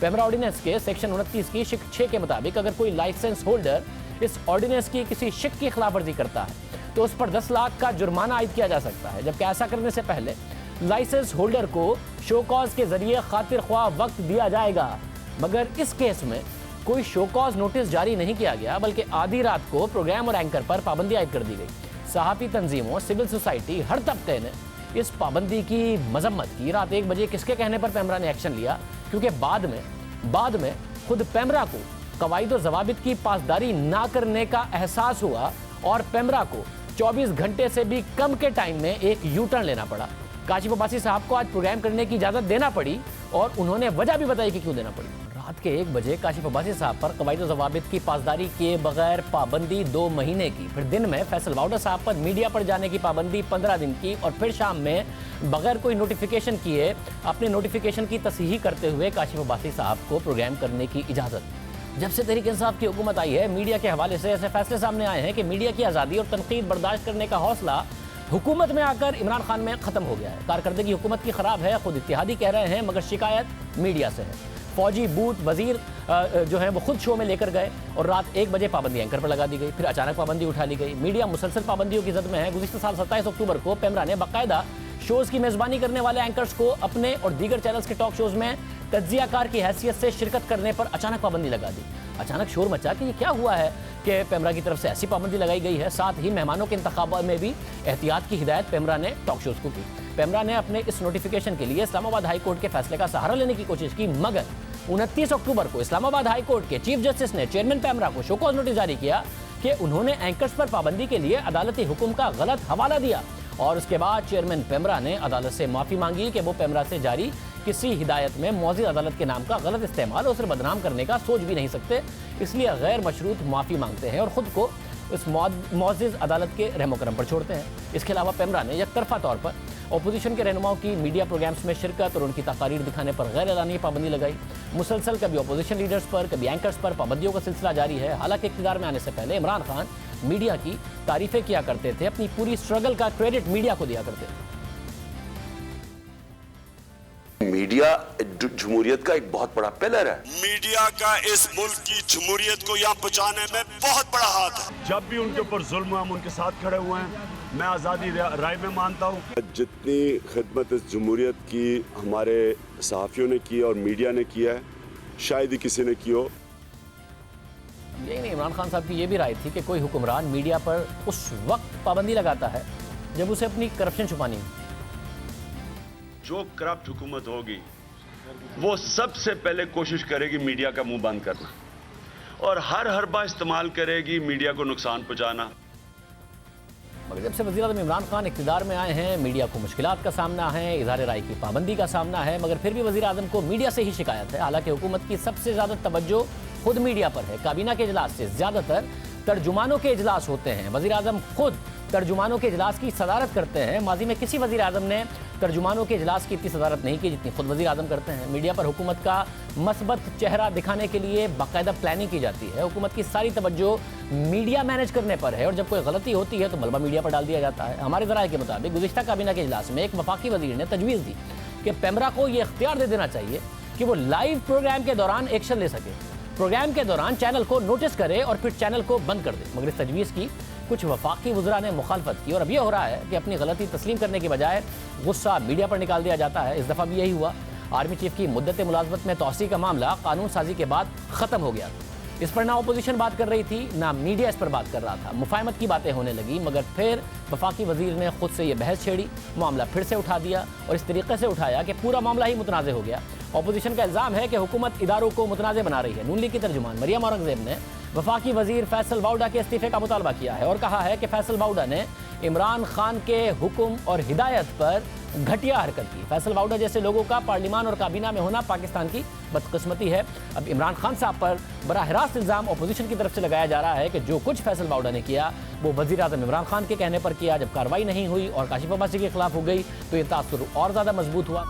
PEMRA ordinance के section 29 की शिक 6 के मुताबिक अगर कोई लाइसेंस होल्डर इस ऑर्डिनेंस की किसी शिक की खिलाफवर्जी करता है तो उस पर 10 लाख का जुर्माना आयद किया जा सकता है, जबकि ऐसा करने से पहले लाइसेंस होल्डर को शो कॉज के जरिए खातिर ख्वाह वक्त दिया जाएगा। मगर इस केस में कोई शो कॉज नोटिस जारी नहीं किया गया, बल्कि आधी रात को प्रोग्राम और एंकर पर पाबंदी आयद कर दी गई। सहाफ़ी तंजीमों, सिविल सोसाइटी, हर तबके ने इस पाबंदी की मजम्मत की। रात 1 बजे किसके कहने पर पेमरा ने एक्शन लिया, क्योंकि बाद में खुद पेमरा को कवायद व ज़वाबित की पासदारी ना करने का एहसास हुआ और पेमरा को 24 घंटे से भी कम के टाइम में एक यू टर्न लेना पड़ा। काशिफ अब्बासी साहब को आज प्रोग्राम करने की इजाज़त देना पड़ी और उन्होंने वजह भी बताई कि क्यों देना पड़ी। रात के 1 बजे काशिफ अब्बासी साहब पर कवायद व ज़वाबित की पासदारी किए बगैर पाबंदी 2 महीने की, फिर दिन में फैसल वाउडा साहब पर मीडिया पर जाने की पाबंदी 15 दिन की, और फिर शाम में बगैर कोई नोटिफिकेशन किए अपने नोटिफिकेशन की तस्हीह करते हुए काशिफ अब्बासी साहब को प्रोग्राम करने की इजाज़त। जब से तहरीक इंसाफ की हुकूमत आई है, मीडिया के हवाले से ऐसे फैसले सामने आए हैं कि मीडिया की आज़ादी और तनकीद बर्दाश्त करने का हौसला हुकूमत में आकर इमरान खान में ख़त्म हो गया है। कारकर्दगी हुकूमत की ख़राब है, खुद इत्तेहादी कह रहे हैं, मगर शिकायत मीडिया से है। फौजी बूथ वजीर जो है वो खुद शो में लेकर गए और रात 1 बजे पाबंदी एंकर पर लगा दी गई, फिर अचानक पाबंदी उठा ली गई। मीडिया मुसलसल पाबंदियों की जद में है। गुज़िश्ता साल 27 अक्टूबर को पेमरा ने बाकायदा शोज़ की मेज़बानी करने वाले एंकर्स को अपने और दीगर चैनल्स के टॉक शोज़ में तज्जियाकार की हैसियत से शिरकत करने पर अचानक पाबंदी लगा दी। अचानक शोर मचा कि ये क्या हुआ है कि पेमरा की तरफ से ऐसी पाबंदी लगाई गई है। साथ ही मेहमानों के इंतखाब में भी एहतियात की हिदायत पेमरा ने टॉक शोज़ को की। पेमरा ने अपने इस नोटिफिकेशन के लिए इस्लामाबाद हाई कोर्ट के फैसले का सहारा लेने की कोशिश की, मगर 29 अक्टूबर को इस्लामाबाद हाई कोर्ट के चीफ जस्टिस ने चेयरमैन पेमरा को शो कॉज नोटिस जारी किया कि उन्होंने एंकर्स पर पाबंदी के लिए अदालती हुक्म का गलत हवाला दिया, और उसके बाद चेयरमैन पेमरा ने अदालत से माफ़ी मांगी कि वो पेमरा से जारी किसी हिदायत में मौजूद अदालत के नाम का गलत इस्तेमाल उसे बदनाम करने का सोच भी नहीं सकते, इसलिए गैर मशरूत माफ़ी मांगते हैं और ख़ुद को इस मौजूद अदालत के रहमो करम पर छोड़ते हैं। इसके अलावा पेमरा ने यकतरफा तौर पर अपोजिशन के रहनुमाओं की मीडिया प्रोग्राम्स में शिरकत और उनकी तकारीर दिखाने पर गैर एलानी पाबंदी लगाई। मुसलसल कभी अपोजिशन लीडर्स पर, कभी एंकर्स पर पाबंदियों का सिलसिला जारी है। हालांकि इक़्तिदार में आने से पहले इमरान खान मीडिया की तारीफें किया करते थे, अपनी पूरी स्ट्रगल का क्रेडिट मीडिया को दिया करते थे। मीडिया जमहूरियत का एक बहुत बड़ा पिलर है। मीडिया का इस मुल्क की जमहूरियत को यहाँ पहुँचाने में बहुत बड़ा हाथ है। जब भी उनके ऊपर जुल्म हम उनके साथ खड़े हुए हैं। मैं आज़ादी राय में मानता हूँ। जितनी खिदमत इस जमहूरियत की हमारे सहाफ़ियों ने की और मीडिया ने किया है, शायद ही किसी ने की हो। यही नहीं, इमरान खान साहब की ये भी राय थी कि कोई हुक्मरान मीडिया पर उस वक्त पाबंदी लगाता है जब उसे अपनी करप्शन छुपानी हो। जो करप्ट हुकूमत होगी वो सबसे पहले कोशिश करेगी मीडिया का मुंह बंद करना, और हर हरबा इस्तेमाल करेगी मीडिया को नुकसान पहुंचाना। मगर जब से वज़ीर-ए-आज़म इमरान खान इक़्तिदार में आए हैं, मीडिया को मुश्किलात का सामना है, इज़हार राय की पाबंदी का सामना है, मगर फिर भी वज़ीर-ए-आज़म को मीडिया से ही शिकायत है। हालांकि हुकूमत की सबसे ज़्यादा तवज्जो खुद मीडिया पर है। काबीना के इजलास से ज़्यादातर तर्जुमानों के इजलास होते हैं। वज़ीर-ए-आज़म खुद तर्जुमानों के इजलास की सदारत करते हैं। माजी में किसी वज़ीर-ए-आज़म ने तर्जुमानों के इजलास की इतनी सदारत नहीं की जितनी खुद वज़ीर-ए-आज़म करते हैं। मीडिया पर हुकूमत का मस्बत चेहरा दिखाने के लिए बाकायदा प्लानिंग की जाती है। हुकूमत की सारी तवज्जो मीडिया मैनेज करने पर है, और जब कोई गलती होती है तो मलबा मीडिया पर डाल दिया जाता है। हमारे ज़राए के मुताबिक गुज़िश्ता काबीना के इजलास में एक वफाकी वज़ीर ने तजवीज़ दी कि पेमरा को ये इख्तियार दे देना चाहिए कि वो लाइव प्रोग्राम के दौरान एक्शन ले सके, प्रोग्राम के दौरान चैनल को नोटिस करे और फिर चैनल को बंद कर दे। मगर इस तजवीज़ की कुछ वफाकी वज़रा ने मुखालफत की, और अब यह हो रहा है कि अपनी गलती तस्लीम करने के बजाय गुस्सा मीडिया पर निकाल दिया जाता है। इस दफ़ा भी यही हुआ। आर्मी चीफ की मुद्दत मुलाजमत में तौसी का मामला कानून साजी के बाद ख़त्म हो गया। इस पर ना अपोजिशन बात कर रही थी, ना मीडिया इस पर बात कर रहा था। मुफाहमत की बातें होने लगी, मगर फिर वफाकी वज़ीर ने खुद से ये बहस छेड़ी, मामला फिर से उठा दिया और इस तरीके से उठाया कि पूरा मामला ही मुतनाज़ हो गया। अपोजिशन का इल्ज़ाम है कि हुकूमत इदारों को मुतनाज़ बना रही है। नून लीग की तर्जुमान मरियम औरंगज़ेब ने वफाकी वज़ीर फैसल वाउडा के इस्तीफ़े का मुतालबा किया है और कहा है कि फैसल वाउडा ने इमरान खान के हुक्म और हिदायत पर घटिया हरकत की। फैसल वाउडा जैसे लोगों का पार्लिमान और काबीना में होना पाकिस्तान की बदकिस्मती है। अब इमरान खान साहब पर बराह रास्त इल्ज़ाम अपोजिशन की तरफ से लगाया जा रहा है कि जो कुछ फैसल वाउडा ने किया वो वज़ीर-ए-आज़म इमरान खान के कहने पर किया। जब कार्रवाई नहीं हुई और काशिफ अब्बासी के खिलाफ हो गई तो ये तासुर और ज़्यादा मजबूत हुआ।